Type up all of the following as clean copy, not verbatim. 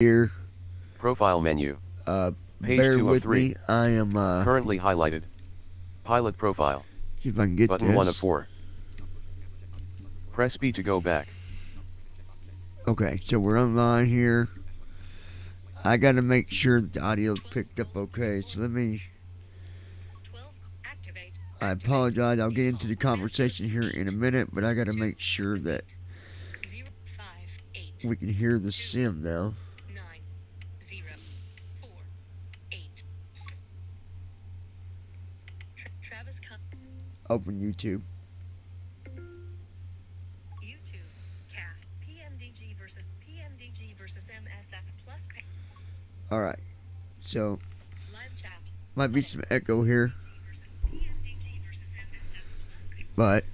here. Profile menu. Page Bear with 203. me. I am Currently highlighted. Pilot profile. see if I can get Button this. 1 of 4. Press B to go back. Okay, so we're online here. I got to make sure the audio's picked up okay. So let me. I apologize. I'll get into the conversation here in a minute, but I got to make sure that we can hear the sim now. Open YouTube. YouTube cast pmdg versus MSF plus All right. So live chat. might be some echo here, pmdg versus MSF plus but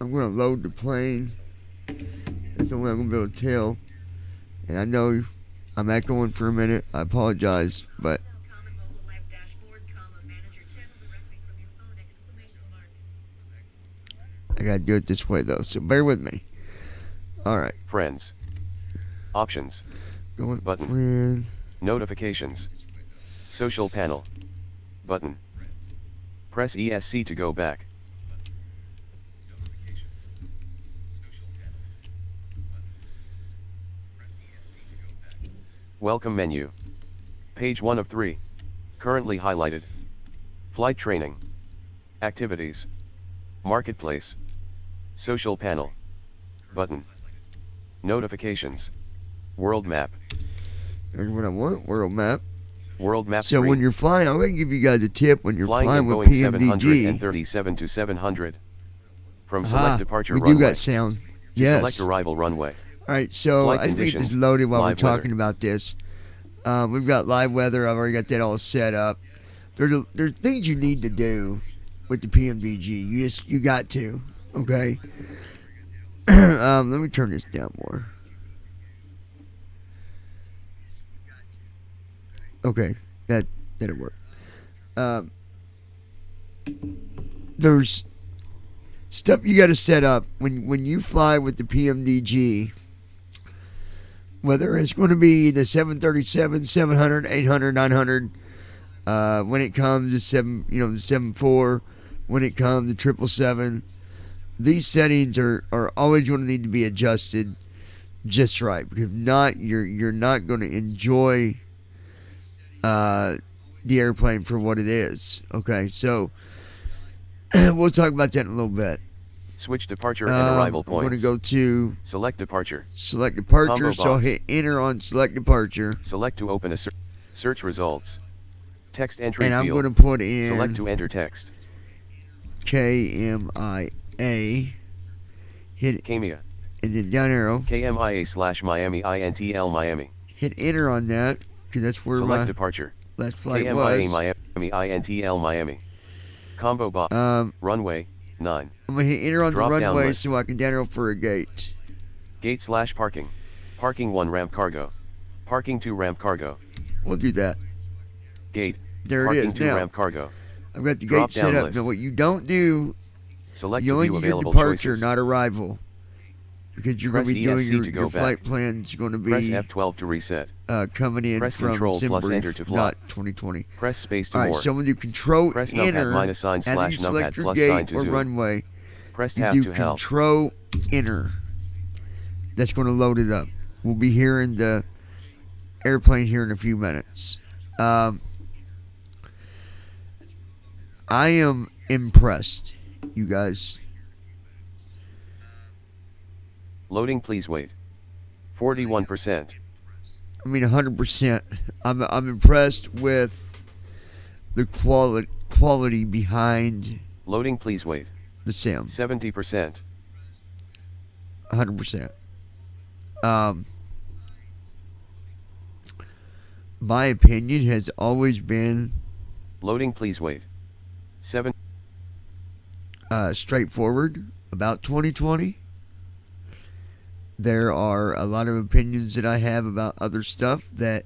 I'm going to load the plane. That's the way I'm going to be able to tell. And I know I'm echoing for a minute. I apologize, but I got to do it this way, though. So bear with me. All right. Friends. Options. Going Button. friend. Notifications. Social panel. Button. Press ESC to go back. Welcome menu. Page 1 of 3. Currently highlighted. Flight training. Activities. Marketplace. Social panel. Button. Notifications. World map. There's what I want. World map. World map So screen. when you're flying, I'm going to give you guys a tip when you're Flying flying in with Boeing PMDG. 737 to 700. From select Aha, departure we do runway. got sound. To Yes. select arrival runway. All right, so Flight I think this conditions, loaded while we're live weather. talking about this. We've got live weather. I've already got that all set up. There's things you need to do with the PMDG. You got to. Okay. Let me turn this down more. Okay, that'll work. There's stuff you got to set up when you fly with the PMDG. Whether it's going to be the 737, 700, 800, 900, when it comes to the 74, when it comes to 777, these settings are always going to need to be adjusted just right, because if not, you're not going to enjoy the airplane for what it is. Okay, so we'll talk about that in a little bit. Switch departure and arrival I'm going points. to go to Select departure. select departure, Combo so I'll box. hit enter on select departure, Select to open a search results. Text entry and I'm field. going to put in Select to enter text. KMIA, hit Kamia. and then down arrow, KMIA/Miami INTL Miami. hit enter on that, because that's where Select my departure. last flight KMIA was. Miami INTL Miami. Combo box. Runway 9. I'm going to hit enter on Drop the down runway list. so I can down arrow for a gate. Gate/parking. Parking 1 ramp cargo. Parking 2 ramp cargo. We'll do that. Gate. There it Parking is 2 now. ramp cargo. I've got the Drop gate set down up. list. Now what you don't do, Select you to only view do your available departure, choices. not arrival. Because you're going Press to be doing ESC to go your back. flight plans going to Press be F12 to reset. coming in Press from Control plus Enter SimBrief, to fly. not 2020. Press space to All right, more. so when you control Press numpad enter, minus sign after slash you select numpad your plus sign gate to or zoom. runway, Press you tab do to help. control enter. That's going to load it up. We'll be hearing the airplane here in a few minutes. I am impressed, you guys. Loading, please wait. 41%. I mean, 100%. I'm impressed with the quality behind Loading, please wait. the sim. 70%. 100%. My opinion has always been Loading, please wait. 7. straightforward about 2020. There are a lot of opinions that I have about other stuff that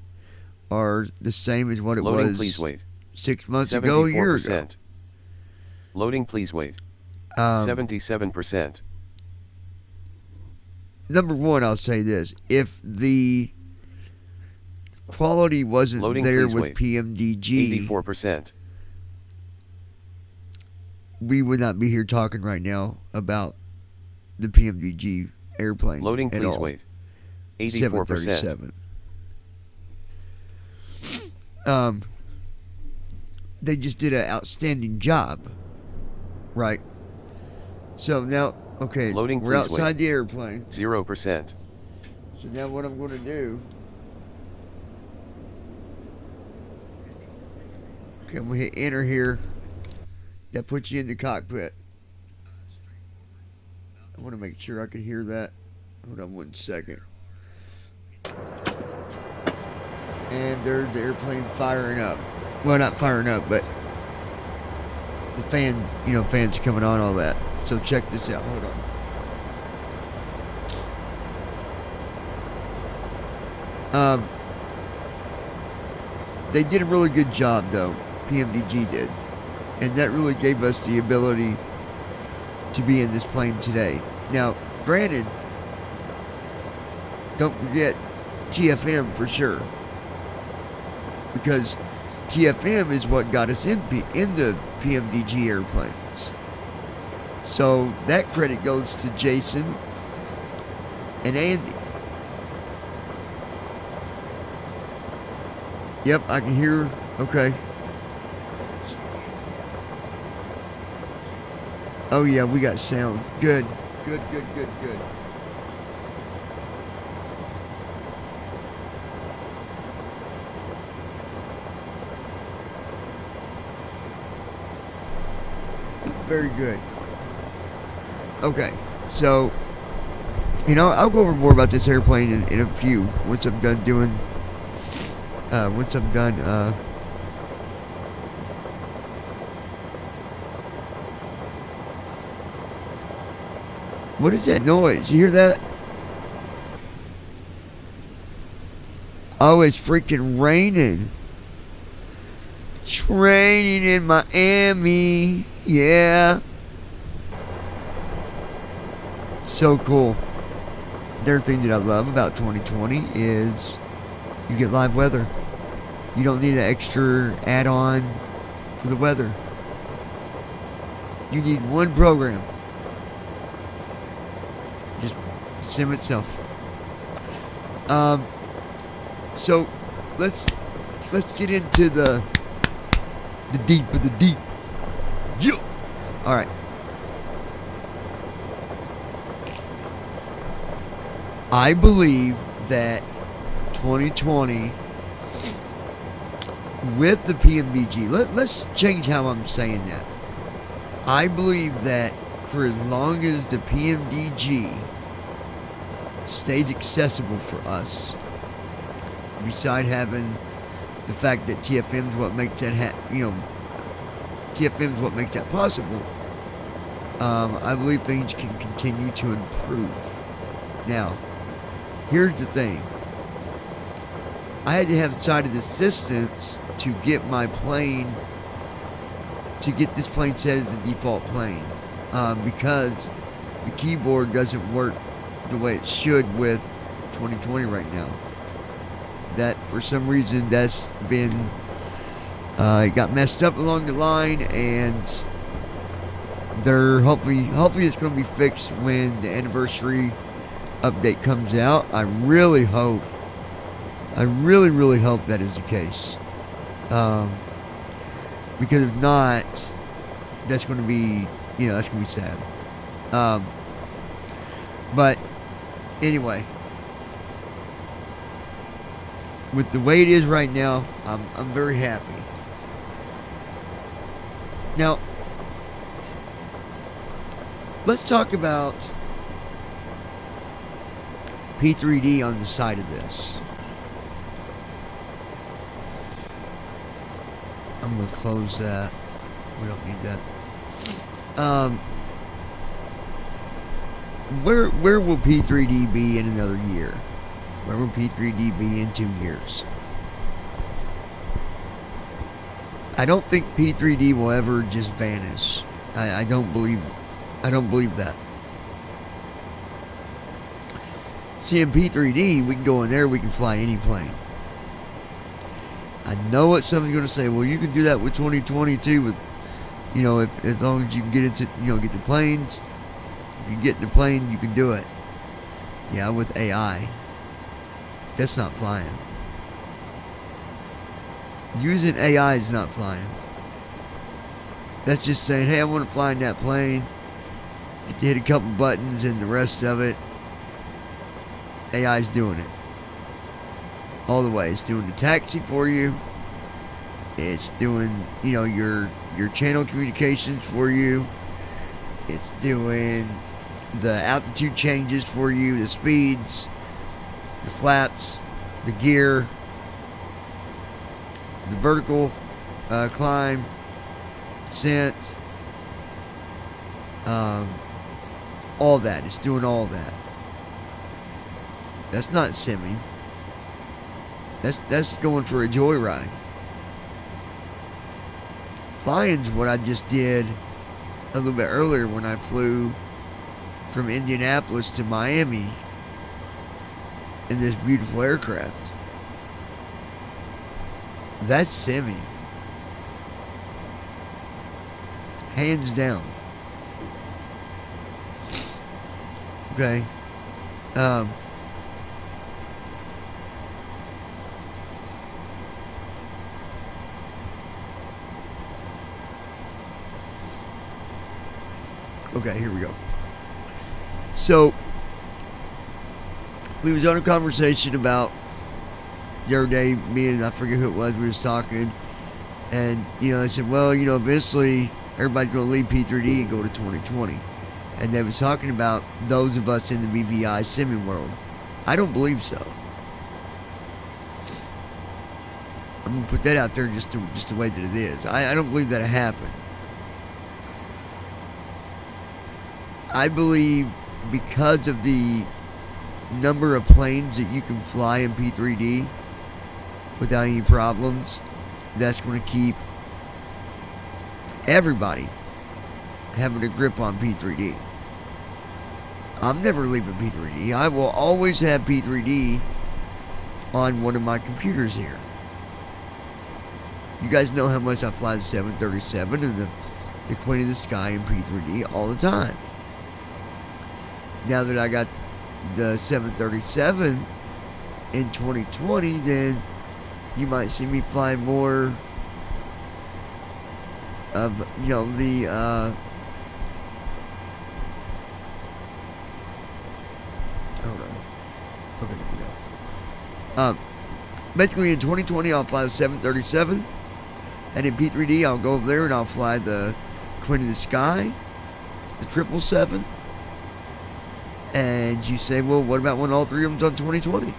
are the same as what it Loading, was please wait. 6 months ago, a year ago. 74%. Loading, please wait. 77%. Number one, I'll say this. If the quality wasn't Loading, there please with wait. pmdg, 84%. we would not be here talking right now about the pmdg airplane Loading, at please all. wait. 84%. 737. They just did an outstanding job, right? So now, okay, Loading, we're please outside wait. the airplane. 0%. So now what I'm going to do, okay, I'm going to hit enter here. That puts you in the cockpit. I want to make sure I can hear that. Hold on 1 second. And there's the airplane firing up. Well, not firing up, but the fans coming on, all that. So check this out. Hold on. They did a really good job, though. PMDG did. And that really gave us the ability to be in this plane today. Now, granted, don't forget TFM for sure. Because TFM is what got us in the PMDG airplanes. So that credit goes to Jason and Andy. Yep, I can hear. Okay. Oh yeah, we got sound. Good. Good. Very good. Okay, so I'll go over more about this airplane in a few once I'm done doing. What is that noise? You hear that? Oh, it's freaking raining. It's raining in Miami. Yeah. So cool. The other thing that I love about 2020 is you get live weather. You don't need an extra add-on for the weather. You need one program. Just sim itself. So let's get into the deep of the deep. Yeah. All right. I believe that 2020 with the PMDG, let's change how I'm saying that. I believe that for as long as the PMDG stays accessible for us, beside having the fact that TFM is what makes that TFM is what makes that possible. I believe things can continue to improve. Now, here's the thing. I had to have sighted assistance to get my plane, to get this plane set as the default plane, because the keyboard doesn't work the way it should with 2020 right now. That for some reason that's been it got messed up along the line, and they're hopefully it's going to be fixed when the anniversary update comes out. I really hope that is the case, because if not, that's going to be that's going to be sad. But anyway, with the way it is right now, I'm very happy. Now, let's talk about P3D on the side of this. I'm going to close that. We don't need that. where will P3D be in another year? Where will P3D be in 2 years? I don't think P3D will ever just vanish. I don't believe that. See, in P3D, we can go in there, we can fly any plane. I know what somebody's going to say. Well, you can do that with 2022 with, if as long as you can get into, get the planes. If you get in the plane, you can do it. Yeah, with AI. That's not flying. Using AI is not flying. That's just saying, hey, I want to fly in that plane. Get to hit a couple buttons and the rest of it, AI's doing it. All the way. It's doing the taxi for you. It's doing, your channel communications for you. It's doing the altitude changes for you, the speeds, the flaps, the gear, the vertical climb, descent, all that. It's doing all that. That's not simming. That's going for a joyride. Flying's what I just did a little bit earlier when I flew from Indianapolis to Miami in this beautiful aircraft. That's simming. Hands down. Okay. Okay, here we go. So, we was on a conversation about the other day, me and I forget who it was, we was talking, and, I said, well, eventually everybody's going to leave P3D and go to 2020. And they was talking about those of us in the VVI simming world. I don't believe so. I'm going to put that out there just the way that it is. I don't believe that it happened. I believe because of the number of planes that you can fly in P3D without any problems, that's going to keep everybody having a grip on P3D. I'm never leaving P3D. I will always have P3D on one of my computers here. You guys know how much I fly the 737 and the Queen of the Sky in P3D all the time. Now that I got the 737 in 2020, then you might see me fly more of, the, hold on. Okay, there we go. Basically in 2020, I'll fly the 737, and in P3D, I'll go over there and I'll fly the Queen of the Sky, the 777. And you say, well, what about when all three of them's on 2020?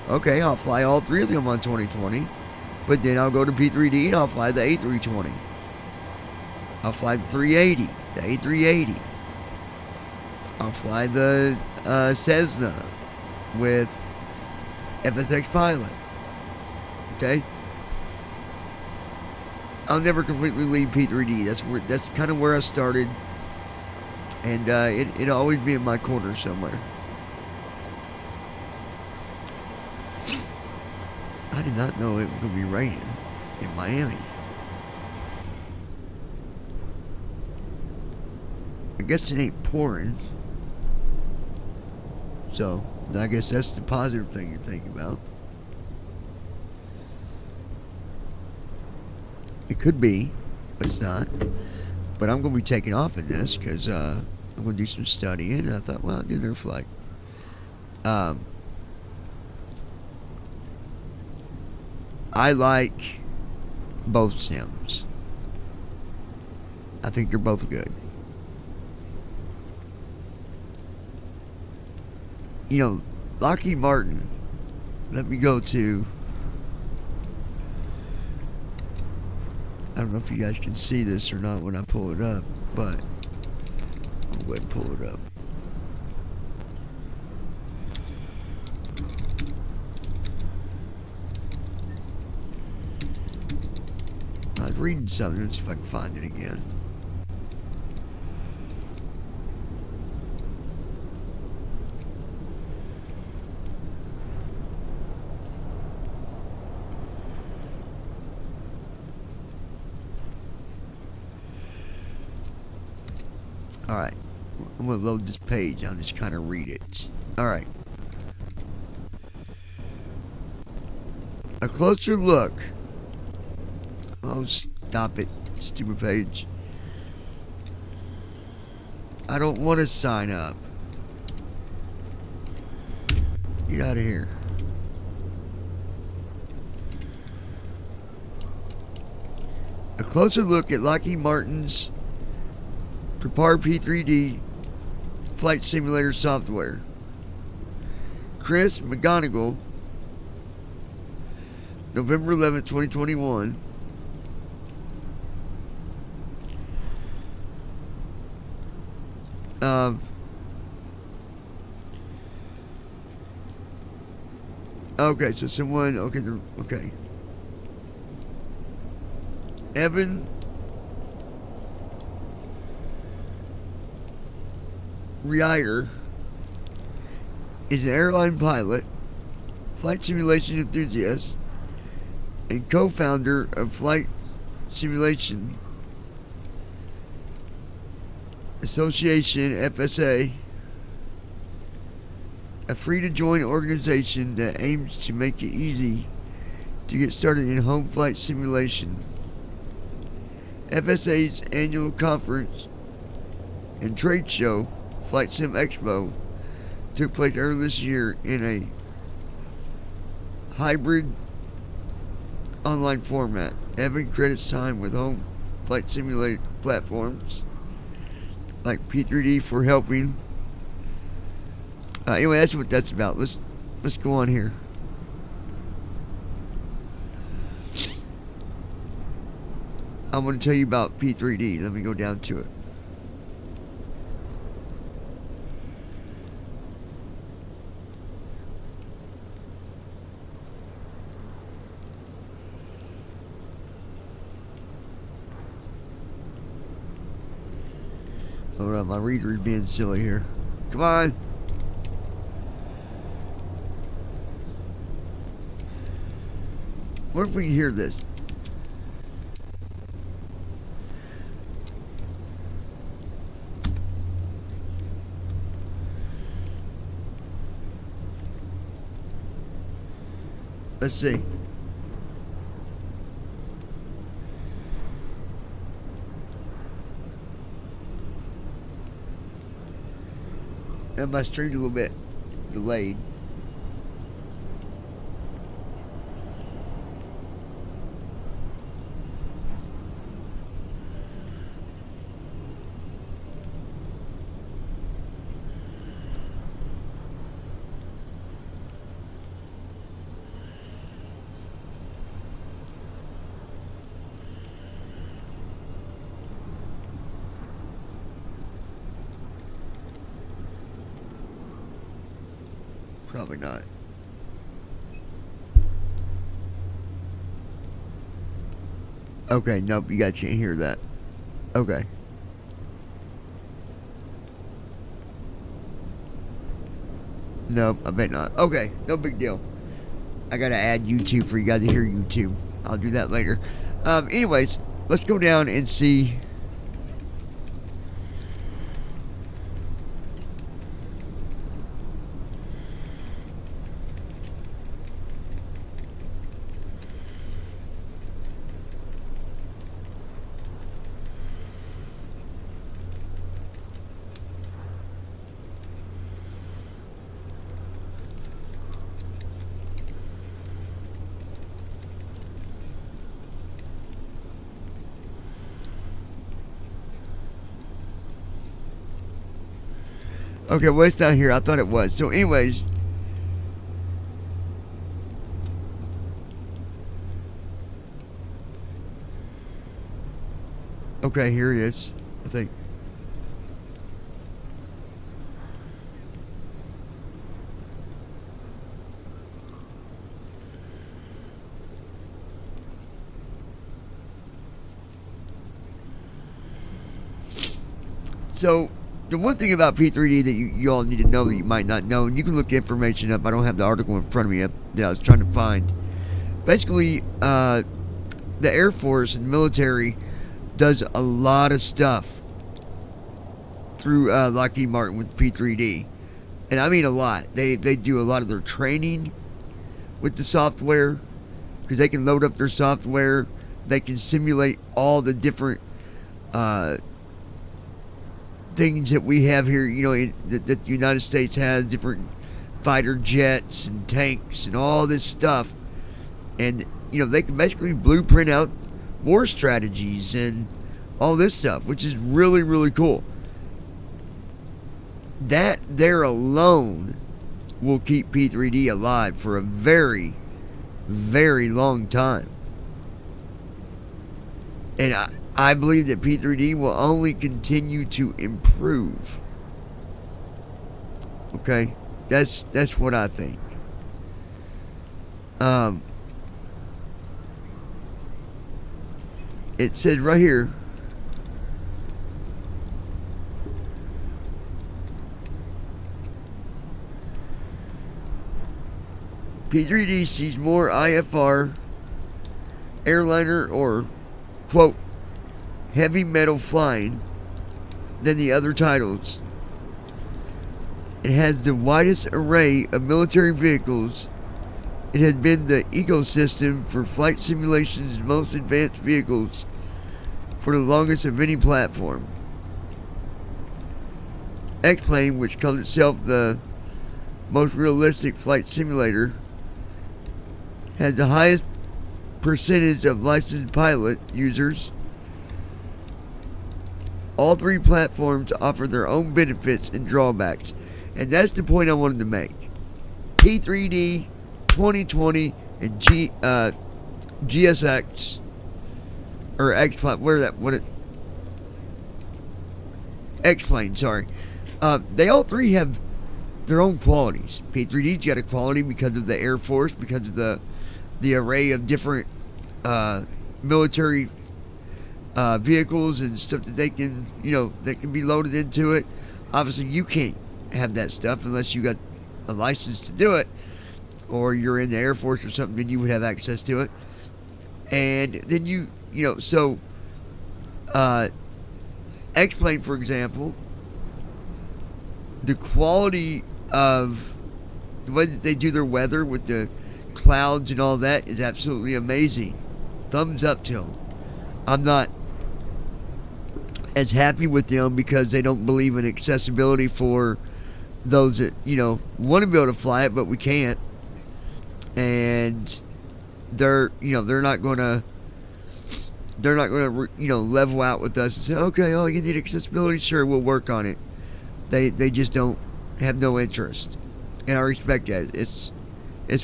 Okay, I'll fly all three of them on 2020. But then I'll go to P3D and I'll fly the A320. I'll fly the 380, the A380. I'll fly the Cessna with FSX Pilot. Okay? I'll never completely leave P3D. That's kind of where I started. And it'll always be in my corner somewhere. I did not know it was going to be raining in Miami. I guess it ain't pouring. So, I guess that's the positive thing you think about. It could be, but it's not. But I'm going to be taking off in this because I'm going to do some studying. And I thought, well, I'll do their flight. I like both sims. I think they're both good. Lockheed Martin, let me go to, I don't know if you guys can see this or not when I pull it up, but I'll go ahead and pull it up. was reading something. Let's see if I can find it again. Alright. I'm going to load this page. I'll just kind of read it. Alright. A closer look. Oh, stop it, stupid page. I don't want to sign up. Get out of here. A closer look at Lockheed Martin's prepared p3d flight simulator software. Chris McGonigal, November 11th, 2021. Okay, so someone, okay. Evan Reiter is an airline pilot, flight simulation enthusiast, and co-founder of Flight Simulation Association, FSA, a free-to-join organization that aims to make it easy to get started in home flight simulation. FSA's annual conference and trade show, Flight Sim Expo, took place earlier this year in a hybrid online format. Evan credits time with home flight simulator platforms like p3d for helping. Anyway, that's what that's about. Let's go on here. I'm going to tell you about p3d. Let me go down to it. Alright, my reader is being silly here. Come on. What if we hear this? Let's see. And my stream's a little bit delayed. Probably not. Okay, nope, you guys can't hear that. Okay. Nope, I bet not. Okay, no big deal. I gotta add YouTube for you guys to hear YouTube. I'll do that later. Anyways, let's go down and see. Okay, well, it's down here. I thought it was. So, anyways. Okay, here it is. I think. So the one thing about P3D that you all need to know that you might not know, and you can look information up. I don't have the article in front of me that I was trying to find. Basically, the Air Force and military does a lot of stuff through Lockheed Martin with P3D. And I mean a lot. They do a lot of their training with the software, because they can load up their software. They can simulate all the different things that we have here, that the United States has, different fighter jets and tanks and all this stuff. And, they can basically blueprint out war strategies and all this stuff, which is really, really cool. That there alone will keep P3D alive for a very, very long time. And I believe that P3D will only continue to improve. Okay? That's what I think. It says right here, P3D sees more IFR, airliner, or, quote, heavy metal flying than the other titles. It has the widest array of military vehicles. It has been the ecosystem for flight simulation's most advanced vehicles for the longest of any platform. X-Plane, which calls itself the most realistic flight simulator, has the highest percentage of licensed pilot users. All three platforms offer their own benefits and drawbacks, and that's the point I wanted to make. P3D, 2020, and GSX or X-Plane, X-Plane, sorry. They all three have their own qualities. P3D's got a quality because of the Air Force, because of the array of different military vehicles and stuff that they can, that can be loaded into it. Obviously, you can't have that stuff unless you got a license to do it, or you're in the Air Force or something, then you would have access to it. And then so X-Plane, for example, the quality of the way that they do their weather with the clouds and all that is absolutely amazing. Thumbs up to them. I'm not as happy with them because they don't believe in accessibility for those that want to be able to fly it, but we can't. And they're not going to level out with us and say, okay, oh, you need accessibility, sure, we'll work on it. They just don't have no interest, and I respect that. It's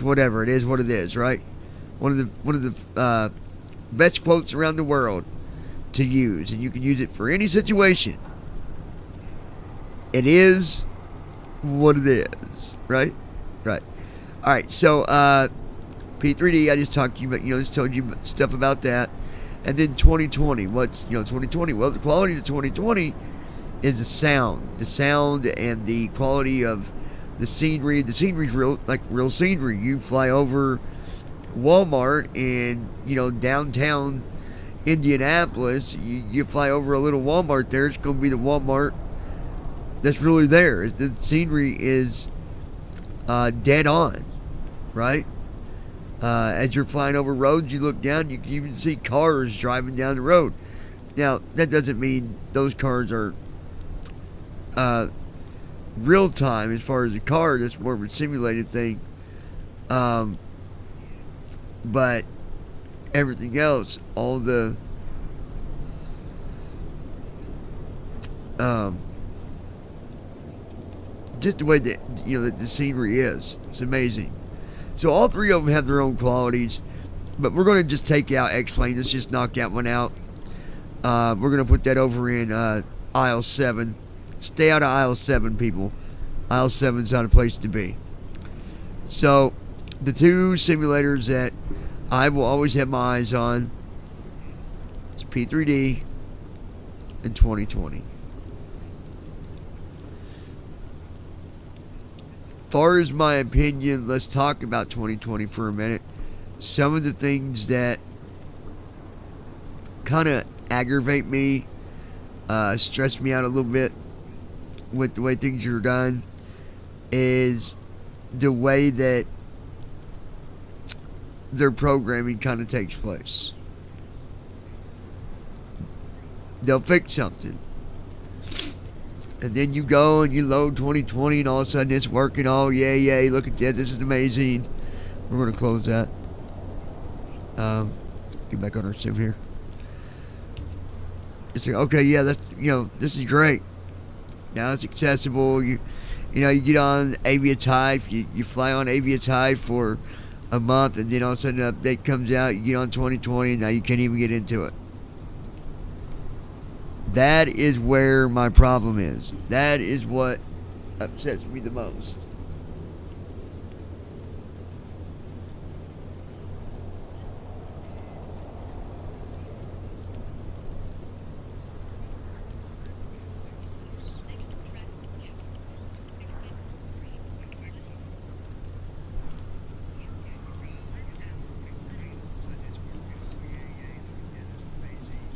whatever, it is what it is, right? One of the best quotes around the world to use, and you can use it for any situation. It is what it is, right? Right. All right. So P3D, I just talked to you about, just told you stuff about that, and then 2020. What's 2020? Well, the quality of 2020 is the sound and the quality of the scenery. The scenery's real scenery. You fly over Walmart in downtown Indianapolis, you fly over a little Walmart there, it's going to be the Walmart that's really there. The scenery is dead on, right? As you're flying over roads, you look down, you can even see cars driving down the road. Now, that doesn't mean those cars are real time as far as the car. That's more of a simulated thing. But everything else, all the just the way that that the scenery is, it's amazing. So all three of them have their own qualities, but we're going to just take out X-Plane. Let's just knock that one out. We're going to put that over in aisle 7. Stay out of aisle 7, people. Aisle 7's not a place to be. So the two simulators that I will always have my eyes on is P3D and 2020. far as my opinion, let's talk about 2020 for a minute. Some of the things that kind of aggravate me, stress me out a little bit with the way things are done, is the way that their programming kind of takes place. They'll fix something, and then you go and you load 2020, and all of a sudden it's working. Oh, yay, look at this. This is amazing. We're going to close that. Get back on our sim here. It's like, okay, yeah, that's, this is great. Now it's accessible. You get on Aviatype. You fly on Aviatype for a month, and then all of a sudden an update comes out. You get on 2020, and now you can't even get into it. That is where my problem is. That is what upsets me the most.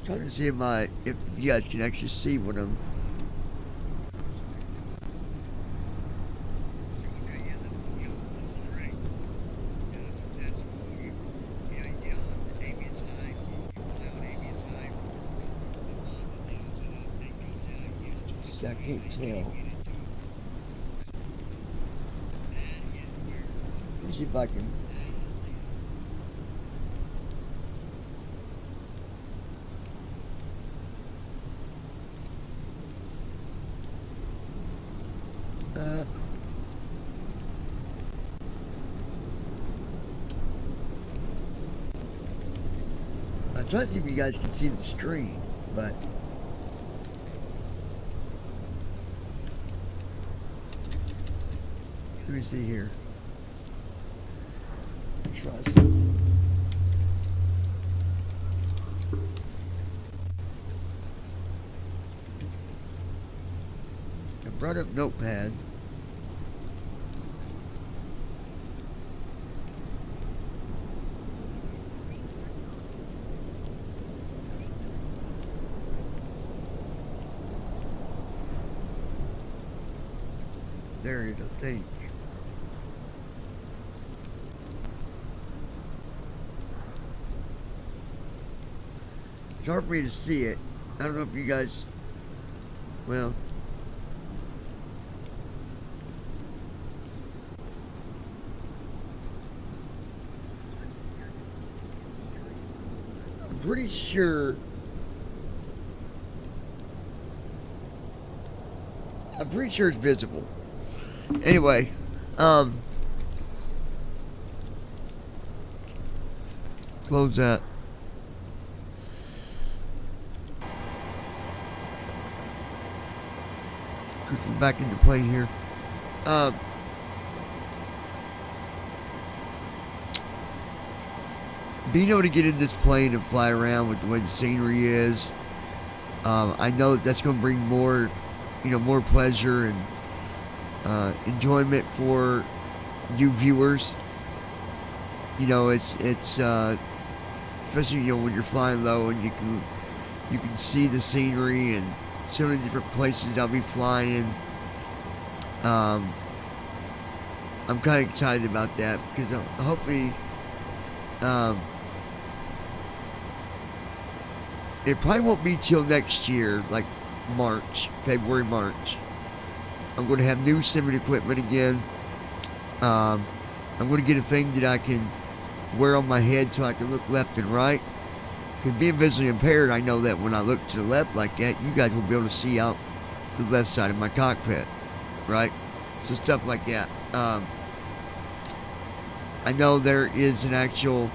Trying to see if you guys can actually see what I'm. I can't tell. Let me see if I can. I'm trying to see if you guys can see the screen, but let me see here. Try something. I brought up Notepad. There it is, I think. It's hard for me to see it. I don't know if you guys, well, I'm pretty sure it's visible. Anyway, close that. Push it back into play here. Being able to get in this plane and fly around with the way the scenery is, I know that's going to bring more, more pleasure and enjoyment for you viewers. It's especially when you're flying low and you can see the scenery and so many different places I'll be flying. I'm kind of excited about that because hopefully it probably won't be till next year, like February, March. I'm going to have new simming equipment again. I'm going to get a thing that I can wear on my head so I can look left and right. Because being visually impaired, I know that when I look to the left like that, you guys will be able to see out the left side of my cockpit, right? So stuff like that. I know there is an actual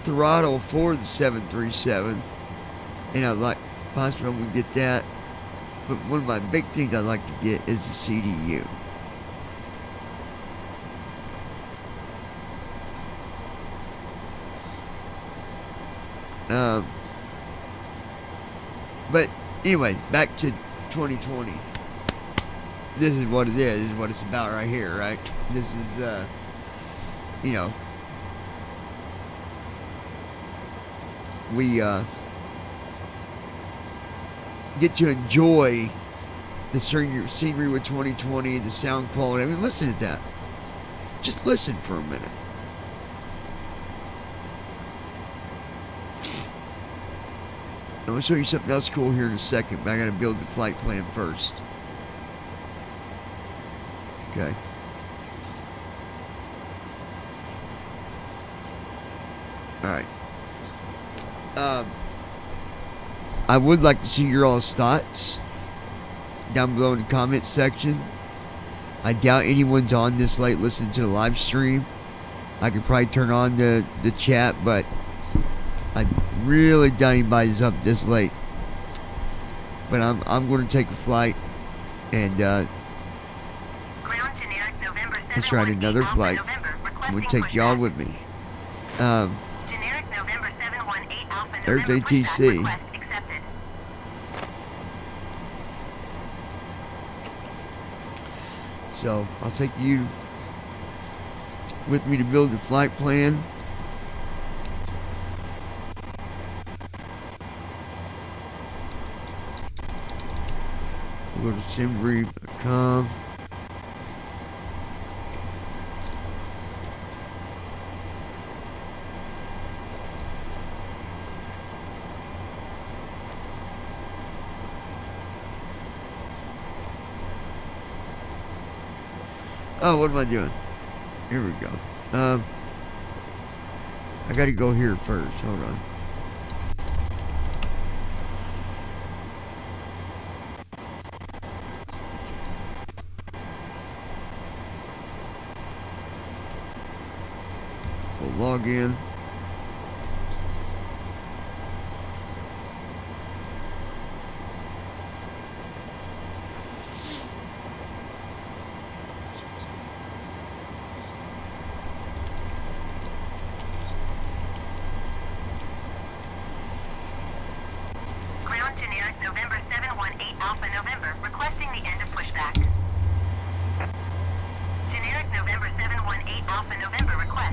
throttle for the 737, and I'd like possibly I'm gonna get that. But one of my big things I'd like to get is the CDU. But Anyway, back to 2020. This is what it is. This is what it's about right here, right? This is, you know, we get to enjoy the scenery with 2020, the sound quality. I mean, listen to that. Just listen for a minute. I'm going to show you something else cool here in a second, but I got to build the flight plan first. Okay. Alright. I would like to see your all's thoughts down below in the comment section. I doubt anyone's on this late listening to the live stream. I could probably turn on the chat, but I really doubt anybody's up this late. But I'm going to take a flight and let's try another flight. I'm going to take y'all with me. There's ATC. So I'll take you with me to build the flight plan. We'll go to simbrief.com. Oh, what am I doing? Here we go. I gotta go here first. Hold on. We'll log in.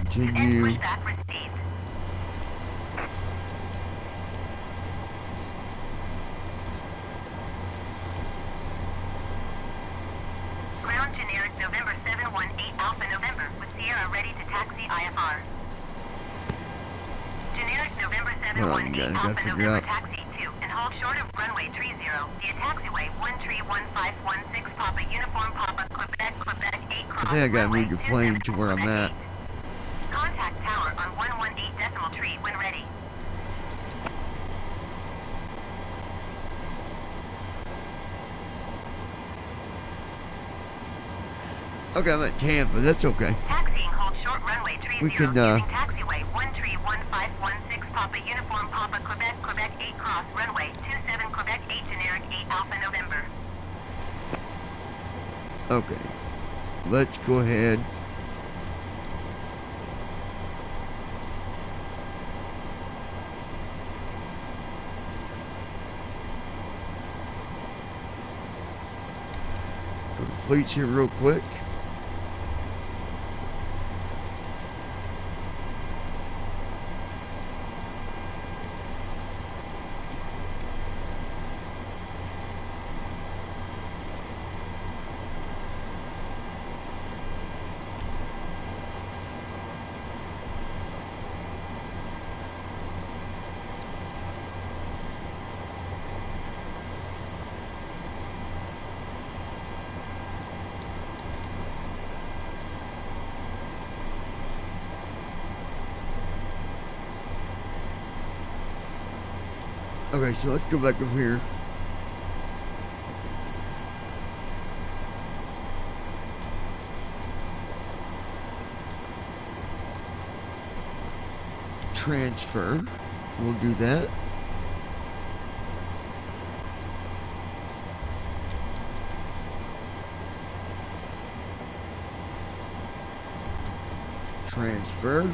Continue. Ground generic November 718 Alpha November with Sierra ready to taxi IFR. Generic November 718 Alpha November taxi 2 and hold short of runway 30 via taxiway 131516 Papa Uniform Papa Quebec 8 cross. I think I gotta move the plane to where I'm at. Contact tower on 118.3 when ready. Okay, I'm at Tampa. That's okay. Taxiing hold short runway 30 We can, using taxiway 131516 Papa Uniform Papa Quebec 8 cross runway 27 Quebec 8 generic 8 Alpha November. Okay. Let's go ahead. Go to fleets here real quick. Okay, so let's go back over here. Transfer. We'll do that. Transfer.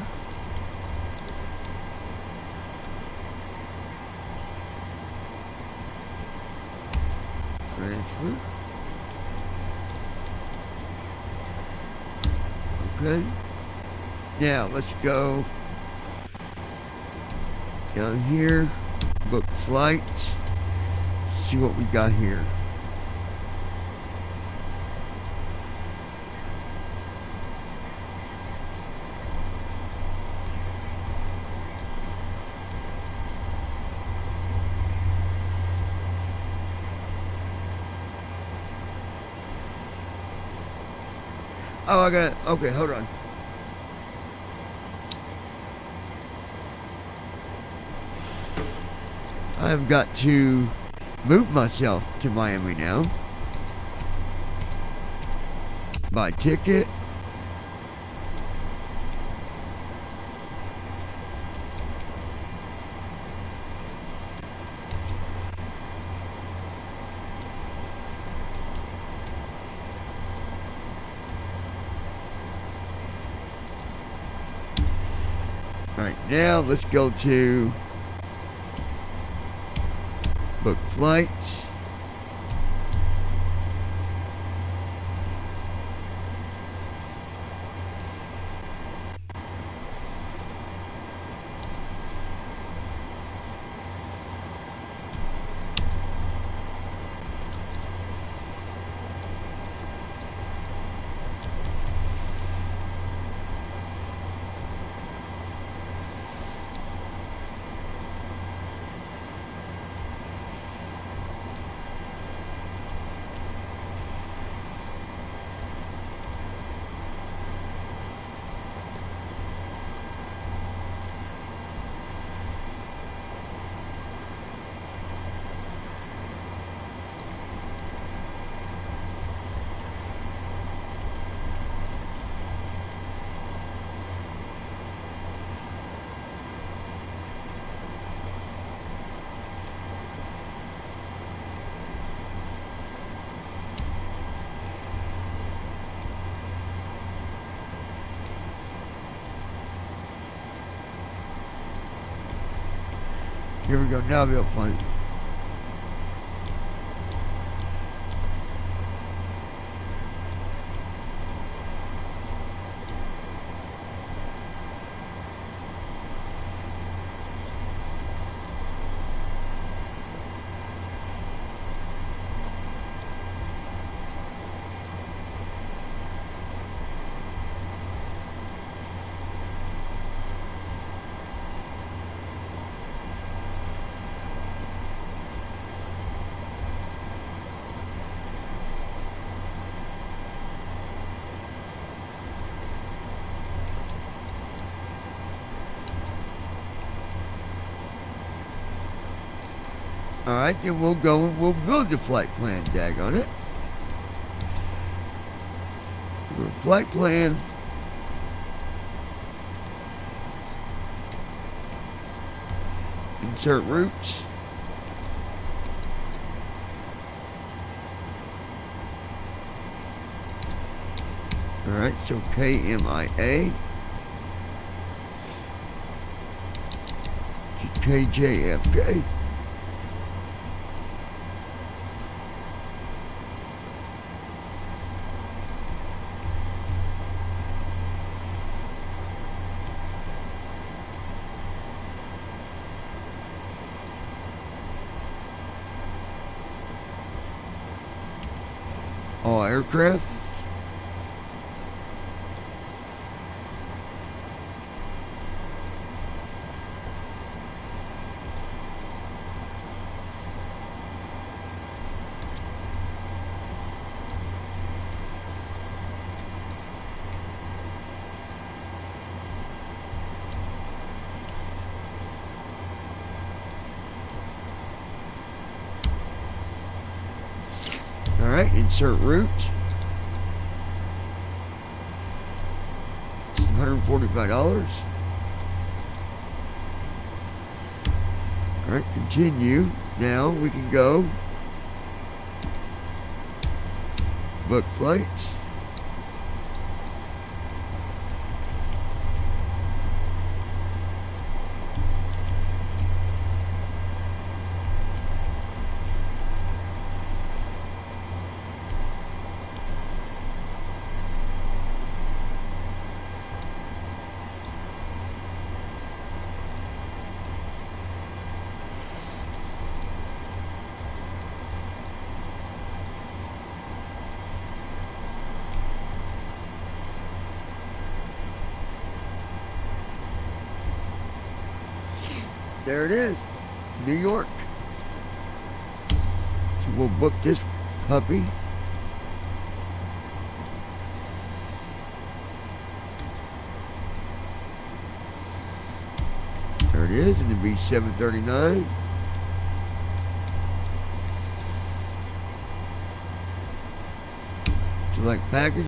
transfer. Okay. Now let's go down here, book flight, see what we got here. Oh, I got it. Okay, hold on. I've got to move myself to Miami now. Buy ticket. Alright, now let's go to book flight. Here we go, now I'll be able to find it. Alright, then we'll go and we'll build the flight plan, daggone it. Flight plan. Insert route. Alright, so KMIA to KJFK. All aircraft. Alright, insert route. It's $145. Alright, continue. Now we can go book flights. There it is, New York. So we'll book this puppy. There it is in the B739. Select package.